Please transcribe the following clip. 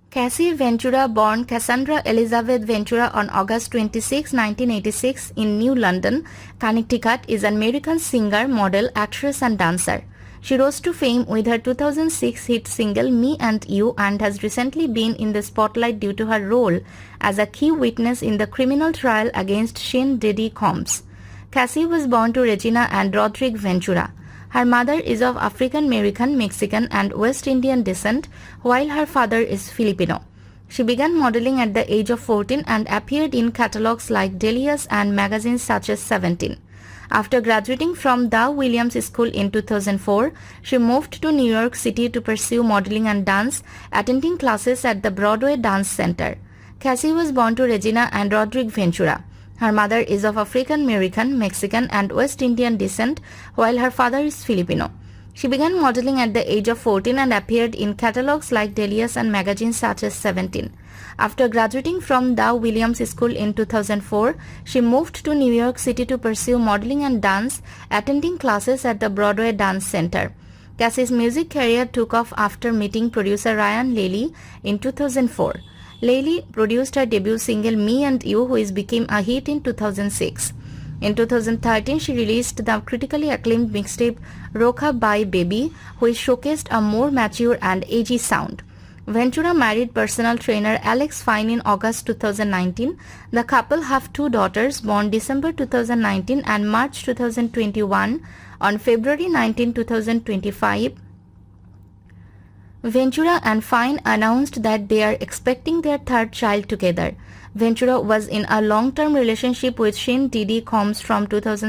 Cassie Ventura, born Casandra Elizabeth Ventura on August 26, 1986 in New London, Connecticut, is an American singer, model, actress and dancer. She rose to fame with her 2006 hit single Me and You and has recently been in the spotlight due to her role as a key witness in the criminal trial against p.diddy Combs. Cassie was born to Regina and Rodrick Ventura. Her mother is of African American, Mexican and West Indian descent, while her father is Filipino. She began modeling at the age of 14 and appeared in catalogs like Delius and magazines such as 17. After graduating from the Williams School in 2004, she moved to New York City to pursue modeling and dance, attending classes at the Broadway Dance Center. Cassie was born to Regina and Rodrick Ventura. Her mother is of African American, Mexican and West Indian descent, while her father is Filipino. She began modeling at the age of 14 and appeared in catalogs like Delius and magazines such as 17. After graduating from the Williams School in 2004, she moved to New York City to pursue modeling and dance, attending classes at the Broadway Dance Center. Cassie's music career took off after meeting producer Ryan Laley in 2004. Laley produced her debut single Me and You, which became a hit in 2006. In 2013, she released the critically acclaimed mixtape Rockabye Baby, which showcased a more mature and edgy sound. Ventura married personal trainer Alex Fine in August 2019. The couple have two daughters born December 2019 and March 2021. On February 19, 2025, Ventura and Fine announced that they are expecting their third child together. Ventura was in a long-term relationship with p.diddy Combs from 2000.